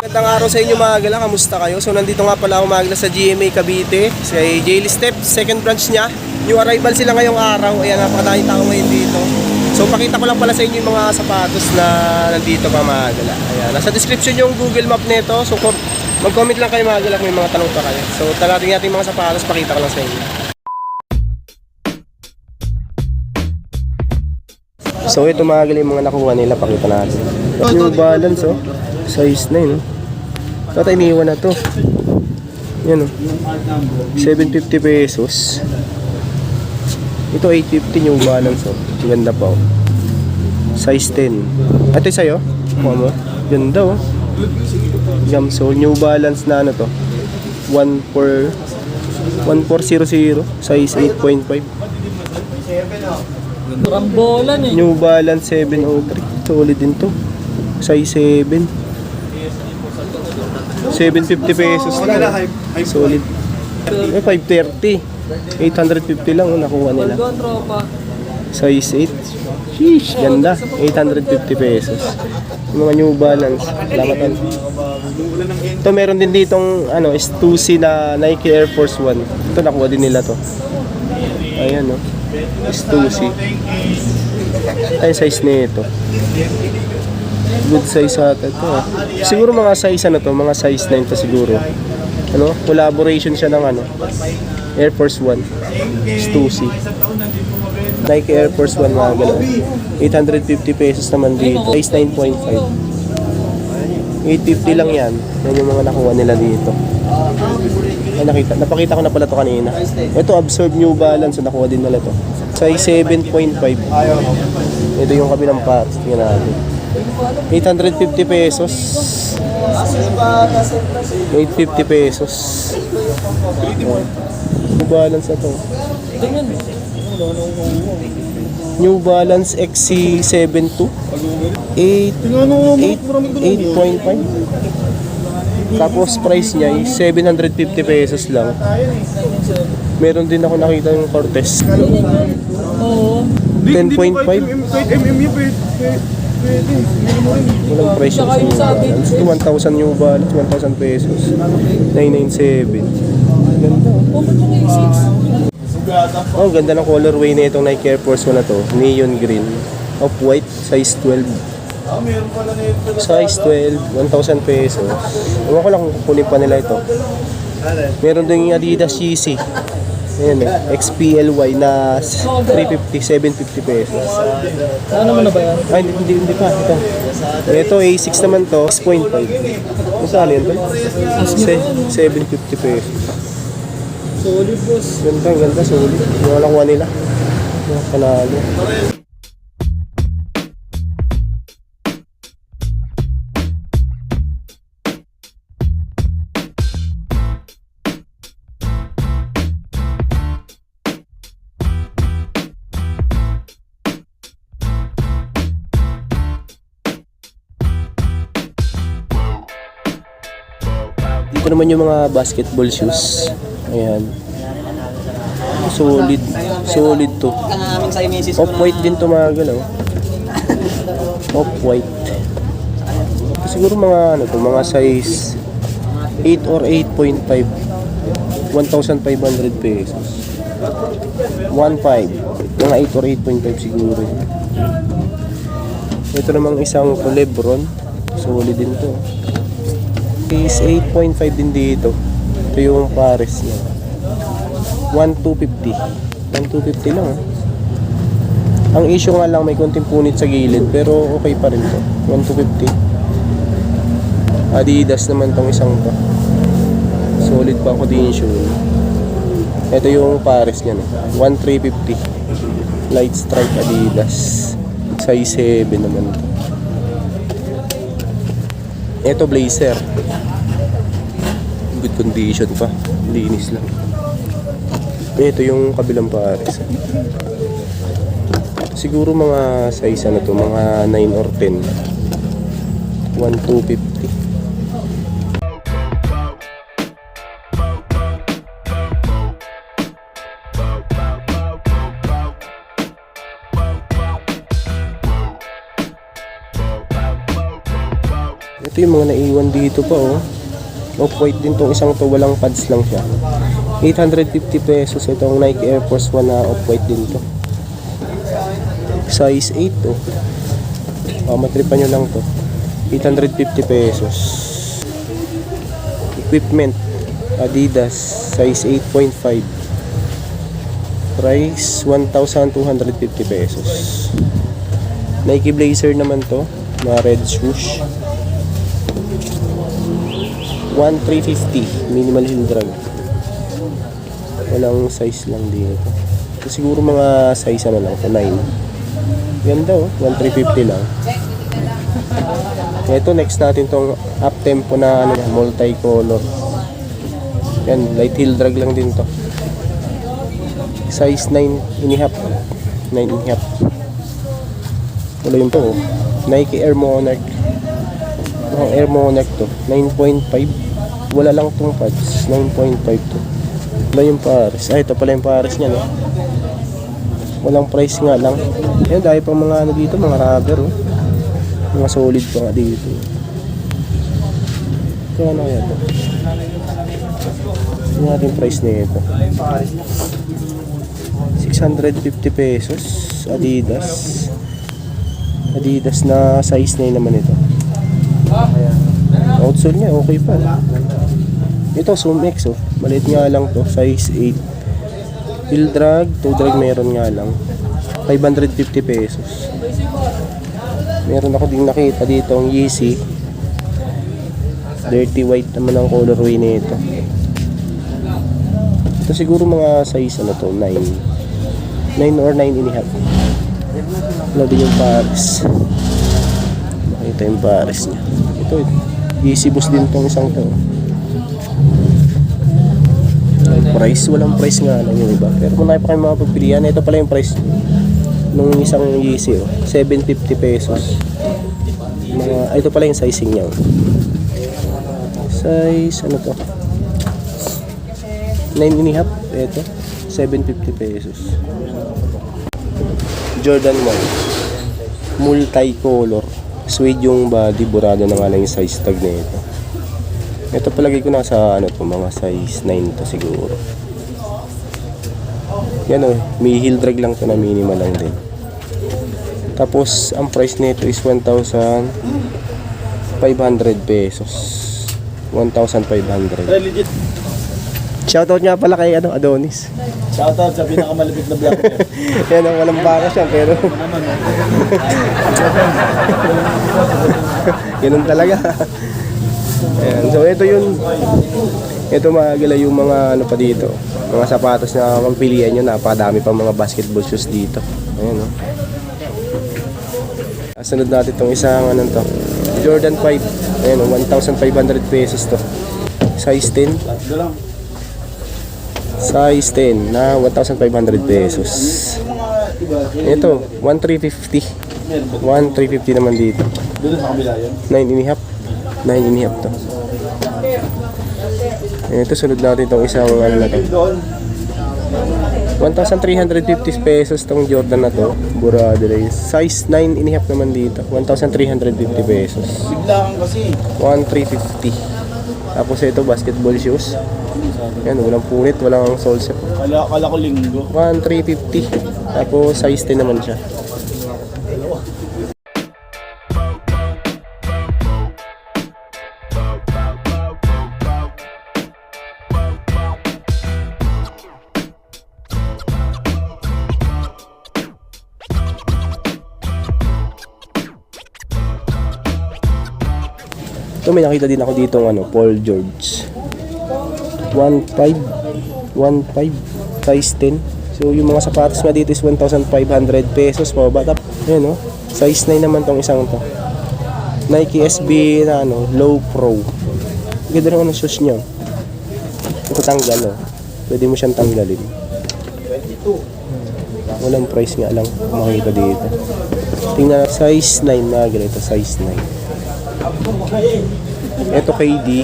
Magandang araw sa inyo mga gala, kamusta kayo? So nandito nga pala ako mga gala sa GMA Cavite, sa Jaily Step, second branch niya. New arrival sila ngayong araw, ayan, napakadaming tao ngayon dito. So pakita ko lang pala sa inyo yung mga sapatos na nandito pa mga gala. Ayan, nasa description yung Google Map nito, so mag-comment lang kayo mga gala kung may mga tanong pa kayo. So talating natin yung mga sapatos, pakita ko lang sa inyo. So ito mga gala yung mga nakuha nila, pakita natin. New Balance oh, size 9 oh. Ito iniwan na to. Yan o. 750 pesos. Ito 850 New Balance o. Ganda pa o. Size 10. Ito sa'yo? Kuha mo. Ganda o. Jamsole. New Balance na ano to. 1400. Size 8.5. Rambolan eh. New Balance 703. Solid din to. Size 7. 750 pesos lang. Solid. 530. 850 lang nakuha nila. Size 8. Sheesh, ganda. 850 pesos. Yung mga New Balance. Salamat. Ito meron din ditong ano, S2C na Nike Air Force 1. Ito nakuha din nila to. Ayan o. S2C. Ay size nito. Good size ata ito. Siguro mga size ano to, mga size 9 to siguro. Ano? Collaboration siya ng ano, Air Force 1. S2C. Nike Air Force 1 mga gano'n. 850 pesos naman dito. Size 9.5. 850 lang yan. Yan yung mga nakuha nila dito. Ay, napakita ko na pala to kanina. Ito Absorb New Balance, so nakuha din nila to. Size 7.5. Ito yung kabilang parts. Tingnan natin. 850 pesos. 850 pesos. New Balance na to. New Balance XC72 8.5. Tapos price niya ay 750 pesos lang. Meron din ako nakita yung Cortez. 10.5. Walang price yung 1,000 New Balance, 1,000 pesos. 997. Ganda. Oh, ganda ng colorway na itong Nike Air Force 1 na to. Neon green. Off-white, size 12. Size 12, 1,000 pesos. Ewan ko lang kung kukunin pa nila ito. Meron din yung Adidas Yeezy. Ayan XPLY na 350, 750 pesos. Ano naman na ba yan? Ay, hindi pa. Ito A6 naman to, 6.5. Masali yan to? 750 pesos. Solid boss. Ganda, solid. Yung nakuha nila. Panalo. Ito naman yung mga basketball shoes. Ayan. Solid. Solid to. Off-white din to mga galaw. Off-white. Siguro mga ano to, mga size 8 or 8.5. 1,500 pesos. 1.5. Mga 8 or 8.5 siguro. Ito namang isang Lebron. Solid din to. Is 8.5 din dito. Ito yung pares niya. 1,250. 1,250 lang. Ang issue nga lang may konting punit sa gilid pero okay pa rin to. 1,250. Adidas naman tong isang to. Solid pa ako din shoe. Ito yung pares niya. 1,350. Light stripe Adidas. Size 7 naman to. Ito blazer. Good condition pa. Linis lang. Ito yung kabilang pares. Siguro mga size ano to, mga 9 or 10. 1,250. Ito yung mga naiwan dito pa oh. Off-white din tong isang to, walang pads lang siya. 850 pesos itong Nike Air Force 1 na off-white din to. Size 8 to. Matripan nyo lang to. 850 pesos. Equipment Adidas size 8.5. Price 1,250 pesos. Nike Blazer naman to, na red swoosh. 1,350 minimal heel drag. Walang size lang dito. So, siguro mga size ano lang to, 9. Ganda oh, 1,350 lang. Ito next natin tong up tempo na ano, multi-color. Yan, light heel drag lang din to. Size 9.5. 9.5. Wala yun to oh. Nike Air Monarch. Air Monarch to. 9.5. Wala lang tong pads. 9.5 to. Wala yung pares. Ito pala yung pares niya no. Walang price nga lang. Yan, dahil pang mga ano dito, mga rubber oh. Mga solid pa nga dito. Ito ano kaya to? Yung ating price na ito. 650 pesos. Adidas. Adidas na size 9 naman ito. Outsole niya, okay pa. Ito, Zoom X oh. Maliit nga lang to, size 8. Heel drag, toe drag meron nga lang. 550 pesos. Meron ako din nakita dito ang Yeezy. Dirty white naman ang colorway nito. Ito siguro mga size ano to, 9 or 9.5. Wala din yung pares. Makita yung pares niya. Ito, Yeezy Boost din tong isang to. Price, walang price nga lang yung iba. Pero kung pa kayo makapagpilian, ito pala yung price nung isang Yeezy oh. 750 pesos. Ito pala yung sizing niya oh. Size, ano to? 9.5. Ito, 750 pesos. Jordan 1 multi-color. Suede yung body, burado na nga lang yung size tag na ito. Ito palagay ko nasa ano to, mga size 9 to siguro. Yan o, may heel drag lang to na minimal lang din. Tapos ang price nito is 1,500 pesos. 1,500. Legit. Shoutout nga pala kay ano, Adonis. Shoutout sa pinakamalapit na vlogger. Yan ang walang baka siya pero ganun talaga. Ayan. So ito yun. Ito magala yung mga ano pa dito, mga sapatos na magpilian nyo. Napakadami pa mga basketball shoes dito. Ayan o. Sunod natin itong isang ano to, Jordan 5. Ayan o, 1,500 pesos to. Size 10. Size 10 na 1,500 pesos. Ito, 1,350. 1,350 naman dito. 9.5. 9.5 to. Ito, sunod natin itong isang ano na to. 1,350 pesos tong Jordan na to. Burado rin. Size 9.5 naman dito. 1,350 pesos. Biglaan kasi. 1,350. Tapos ito, basketball shoes. Yan, walang punit, walang sole set. Kala ko linggo. 1,350. Tapos size 10 naman siya. So may nakita din ako dito ng ano, Paul George. 1.5 size 10. So yung mga sapatos nga dito is 1,500 pesos mga bata. Ayan oh. Size 9 naman tong isang to. Nike SB na ano, Low Pro. Ganda rin ang shoes niya. Ito tanggal oh. Pwede mo siyang tanggalin. 22. Walang price nga lang makikita dito. Tingnan size 9 na ganito, size 9. Ito KD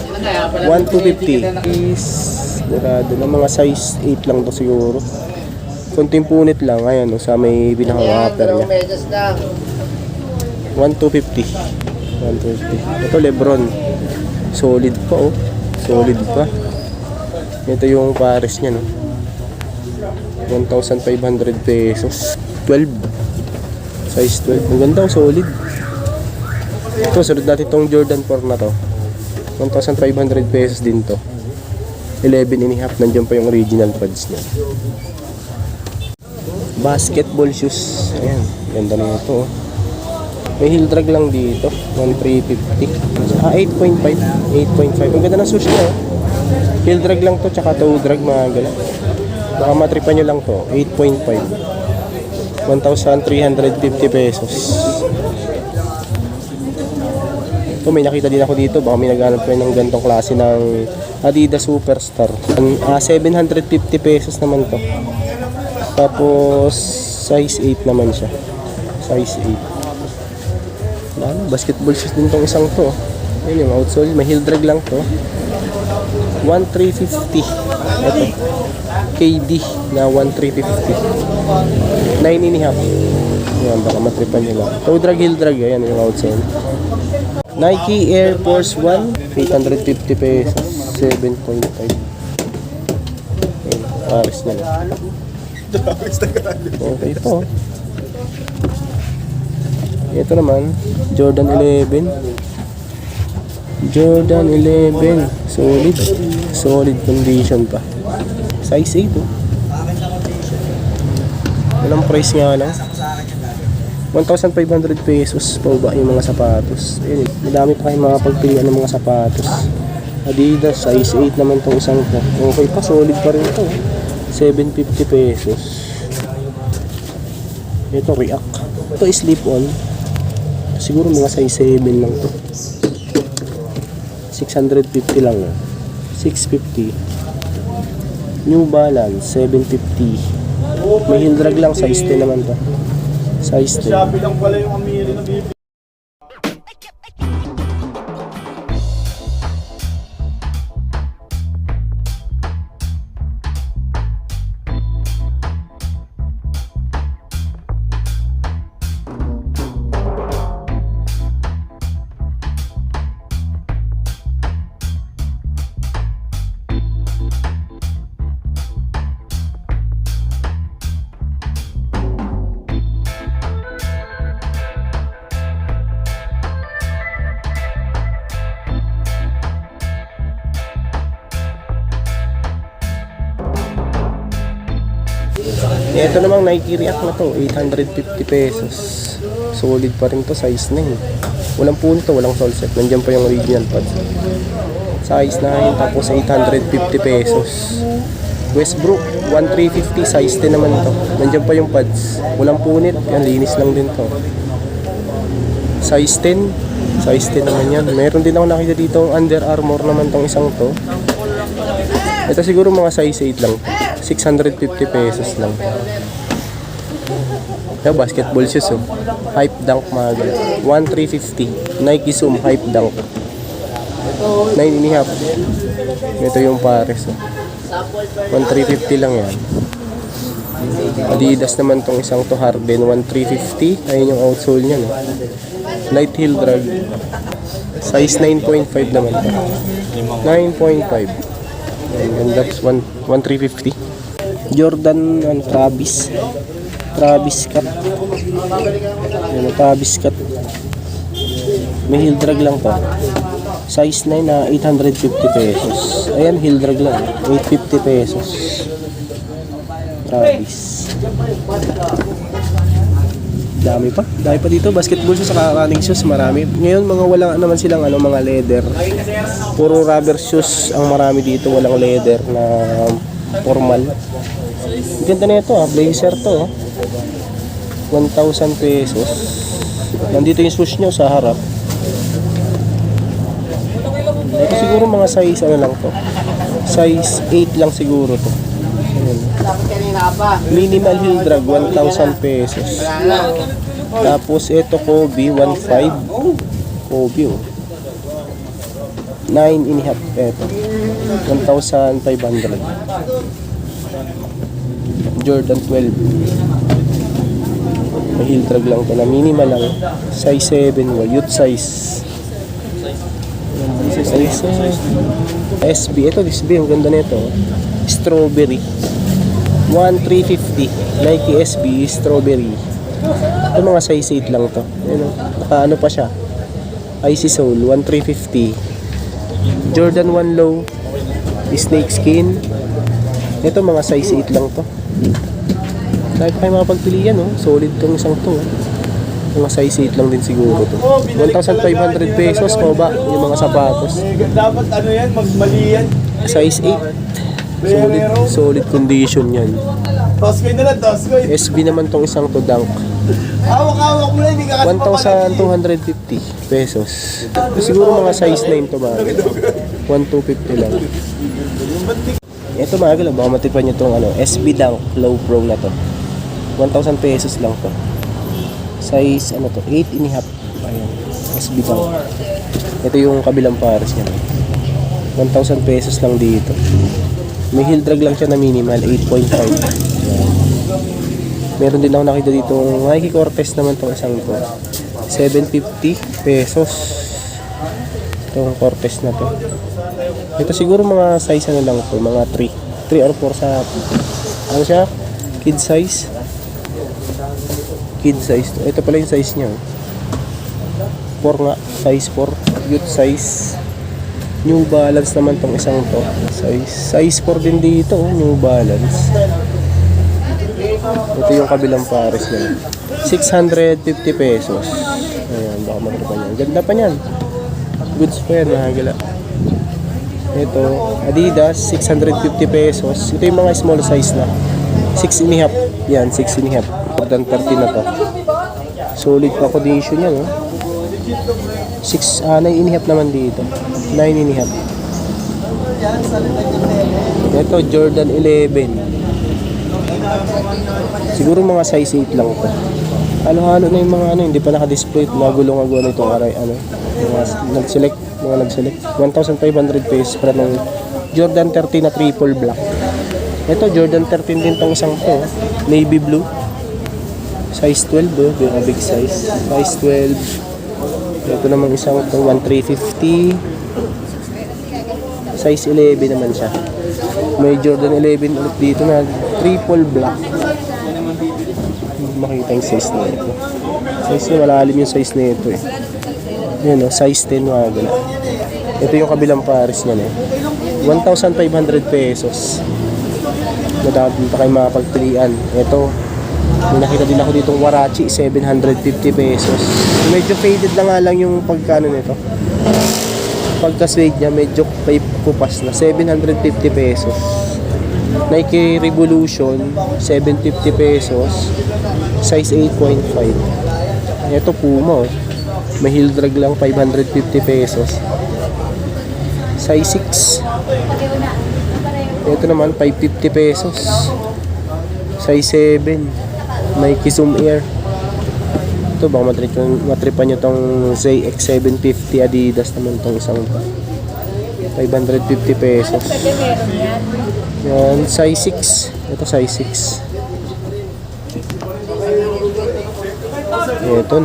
1,250 is burado na mga size 8 lang to siguro. Konting punit lang ayan no, sa may pinaka-upper niya. 1,250 130. Ito Lebron. Solid pa oh. Solid pa. Ito yung pares niya no. 1,500 pesos. 12. Size 12. Ang ganda oh, solid. Ito, sunod natin itong Jordan 4 na to. 1,500 pesos din to. 11.5. Nandiyan pa yung original pads niya. Basketball shoes. Ayan, ganda na ito. May heel drag lang dito. 1,350. 8.5. 8.5. Ang ganda ng shoes niya. Heel drag lang to, tsaka toe drag mga gala. Baka matripan nyo lang to. 8.5. 1,350 pesos. Ito, may nakita din ako dito. Baka may naghanap kayo ng gantong klase ng Adidas Superstar. 750 pesos naman to. Tapos size 8 naman siya. Size 8. Basketball shoes din tong isang to. Yan yung outsole. May heel drag lang to. 1,350. Ito. KD na 1,350. 9.5. Yan, baka matripan nyo lang. Toe drag, heel drag. Ayan yung outsole. Nike Air Force 1, 850 pesos, 7.5. Pares na lang. Okay po. Ito naman, Jordan 11. Jordan 11, solid. Solid condition pa. Size 8 oh. Walang price nga lang. 1,500 pesos pa ba yung mga sapatos. Ayun, madami pa kayong mga pagpilian ng mga sapatos. Adidas, size 8 naman itong isang to. Okay pa, solid pa rin ito. 750 pesos. Ito, React. Ito, slip-on. Siguro mga size 7 lang to. 650 lang. 650. New Balance, 750. May heel drag lang, size 10 naman to. Size 10. Shopee lang pala yung amiri na bibig. Ito namang Nike React na to, 850 pesos. Solid pa rin to, size 9. Walang punto, walang sole set. Nandiyan pa yung original pads. Size 9, tapos 850 pesos. Westbrook, 1,350, size 10 naman to. Nandiyan pa yung pads. Walang punit, yan, linis lang din to. Size 10, size 10 naman yan. Meron din ako nakita dito Under Armour naman tong isang to. Ito siguro mga size 8 lang. 650 pesos lang. Yung basketball shoes oh. Hype Dunk mga ganun. 1,350. Nike Zoom Hype Dunk. 9.5. Ito yung pares oh. 1,350 lang yan. Adidas naman tong isang to, Harden, 1,350. Ayun yung outsole niya no. Light heel drag. Size 9.5 naman. 9.5. And that's 1,350. Jordan and Travis Cut. Yan, Travis Cut. May heel drag lang to. Size 9 na 850 pesos. Ayan, heel drag lang. 850 pesos. Travis. Dami pa dito. Basketball shoes sa running shoes, marami. Ngayon mga wala naman silang mga leather. Puro rubber shoes ang marami dito, walang leather na formal. Ganda na ito blazer to. 1,000 pesos. Nandito yung swoosh nyo sa harap. Ito siguro mga size lang to. Size 8 lang siguro to. Ayan. Minimal heel drag 1,000 pesos. Tapos ito Kobe 1,500. Kobe 9.5 ito. 1,500. Jordan 12. May heel drag lang to na minimal lang. Size 7 youth size. Size SB. Ito, SB. Ang ganda nito. Strawberry. 1,350. Nike SB Strawberry. Ito mga size 8 lang to. Ayan, naka pa siya. Icy Sole. 1,350. Jordan 1 Low. Snake Skin. Ito mga size 8 lang to. Dahil pa kayo makapagpilian, no? Solid tong isang to. Mga size 8 lang din siguro to. 1,500 pesos po ba yung mga sapatos? Dapat ano yan, magmali yan. Size 8. Solid condition yan. Toskoy na lang, Toskoy. SB naman tong isang to, Dunk. Hawak-hawak mo na, hindi ka kasi 1,250 pesos. Siguro mga size 9 to ba? 1,250 lang. Ito mga gala, baka matipan nyo itong SB Dunk Low Pro na to. 1,000 pesos lang to. Size 8.5. Ayan, SB Dunk. Ito yung kabilang pares niya. 1,000 pesos lang dito. May heel drag lang siya na minimal, 8.5. Meron din ako nakita dito Nike Cortez naman itong isang to. 750 pesos. Itong Cortez na to. Ito siguro mga size lang to, mga 3 or 4 sa ano siya? Kid size. Kid size to. Ito pala yung size niya. 4 nga, size 4, youth size. New Balance naman tong isang to. Size 4 din dito, New Balance. Ito yung kabilang pares niya. 650 pesos. Ayan, baka magkita niyan. Ganda pa niyan. Goods pa yan, mga gala. Ito, Adidas, 650 pesos. Ito yung mga small size na. 6.5. Yan, 6.5. Jordan 13 na to. Solid pa condition yan, 9.5 naman dito. 9.5. Ito, Jordan 11. Siguro mga size 8 lang to. Halo-halo na yung mga hindi pa naka-display. Nagulong-agulo na itong aray, nag-select. 1,500 pesos para ng Jordan 13 na triple black. Ito, Jordan 13 din tong isang to. Navy blue. Size 12, yung big size. Size 12. Ito naman isang itong 1,350. Size 11 naman siya. May Jordan 11 ulit dito na triple black. Makita yung size na ito. Size na malalim yung size na ito Yan size 10 mga gala. Ito yung kabilang pares niya 1,500 pesos. Madami pa kayo makapagpilian. Ito, may nakita din ako ditong Warachi, 750 pesos. Medyo faded na nga lang yung pagkano nito. Pagka-suede niya, medyo kupas na. 750 pesos. Nike Revolution, 750 pesos. Size 8.5. Ito Puma, may heel drag lang, 550 pesos. Size 6. Ito naman, 550 pesos. Size 7. Nike Zoom Air. Ito, baka matripan nyo tong ZX750 Adidas naman tong isang 550 pesos. Yan, size 6. Ito, size 6. Ito,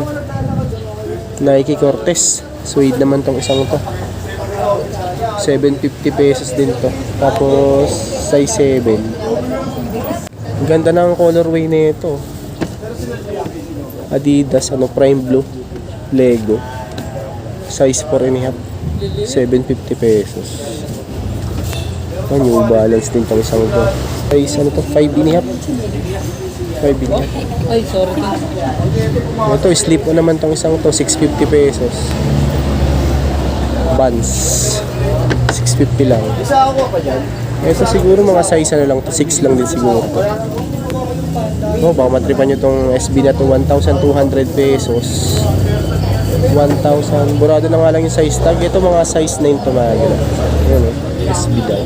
Nike Cortez. Suede naman tong isang to. 750 pesos din to. Tapos, size 7. Ang ganda ng colorway na ito. Adidas, Prime Blue, Lego. Size 4.5. 750 pesos. New Balance din itong isang to. Size 5.5. 5.5. Ay, sorry. Ito, slip on naman itong isang to. 650 pesos. Vans. 650 lang. Isa ako pa dyan. Ito siguro mga size lang to. 6 lang din siguro to. Baka matripan nyo itong SB na to. 1,200 pesos. 1,000. Burado na nga lang yung size tag. Ito mga size 9 to mga gano'n. Ayan SB daw.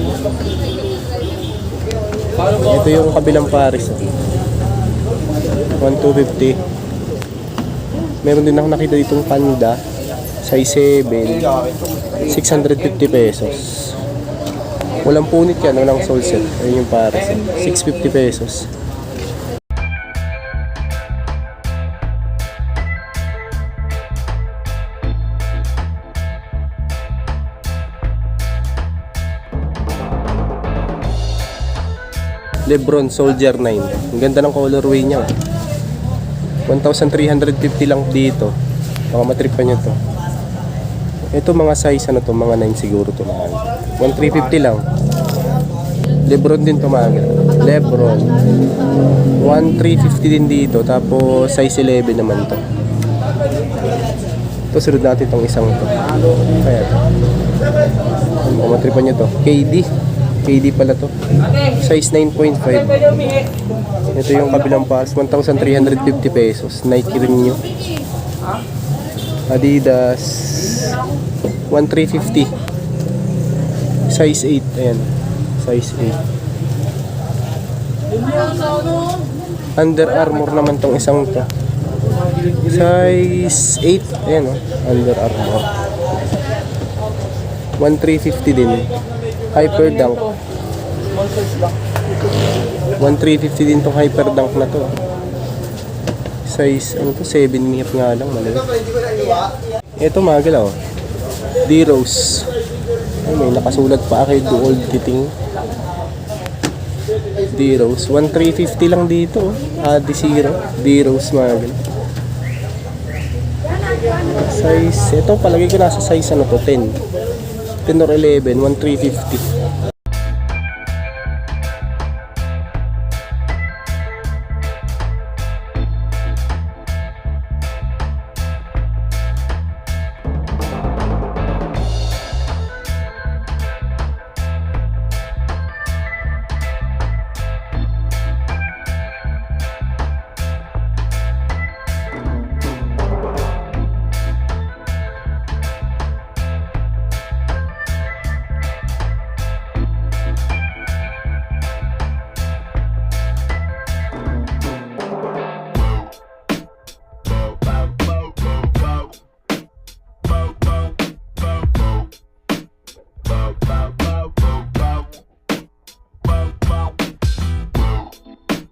Ito yung kabilang pares. 1,250. Meron din ako nakita ditong Panda. Size 7. 650 pesos. Walang punit yan. Walang sole set. Ayun yung pares. 650 pesos. Lebron Soldier 9. Ang ganda ng colorway niya. 1,350 lang dito. Baka matripan nyo to. Ito mga size ano to, mga 9 siguro to mga. 1,350 lang. Lebron din to mga. Lebron. 1,350 din dito. Tapos size 11 naman to. Ito sunod natin itong isang to. Kaya to. Baka matripan nyo to. KD pala to. Size 9.5. Ito yung kabilang pass. 1,350 pesos. Nike rin nyo. Adidas 1,350. Size 8. Ayan. Size 8. Under Armour naman tong isang to. Size 8. Ayan o. Under Armour 1,350 din. Hyperdunk 1,350 din tong Hyperdunk na to. Size ano to, 7 nga lang, mali. Ito mga galaw, D-Rose. Ay, may nakasulat pa kay Do Old Titing. D-Rose 1,350 lang dito. D0 D-Rose mga galaw. Size, ito palagay ko nasa size ano to, 10 or 11, 1,350.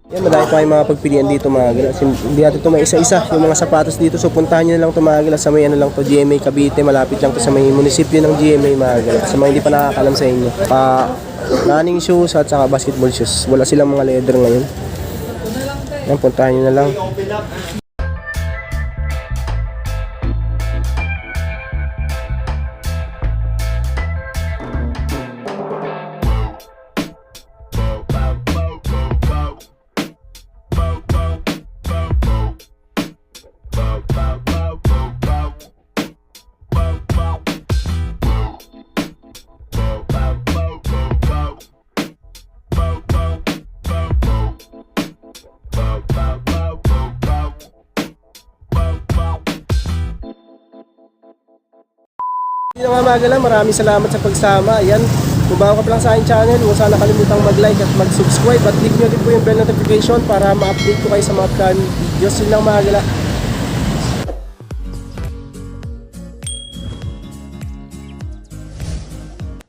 Yan, madami pa kayong mga pagpilian dito mga gala. Hindi natin ito may isa-isa yung mga sapatos dito. So puntahan nyo na lang ito mga gala sa may ano lang to, GMA Cavite. Malapit lang to sa may munisipyo ng GMA mga gala. Sa mga hindi pa nakakalam sa inyo. Running shoes at saka basketball shoes. Wala silang mga leather ngayon. Yan, puntahan nyo na lang. Yun nga mga gala, maraming salamat sa pagsama. Ayan, kung bago ka pa lang sa aking channel, huwag sana kalimutang mag-like at mag-subscribe at click nyo din po yung bell notification para ma-update ko kayo sa mga upcoming videos. Yun lang mga gala.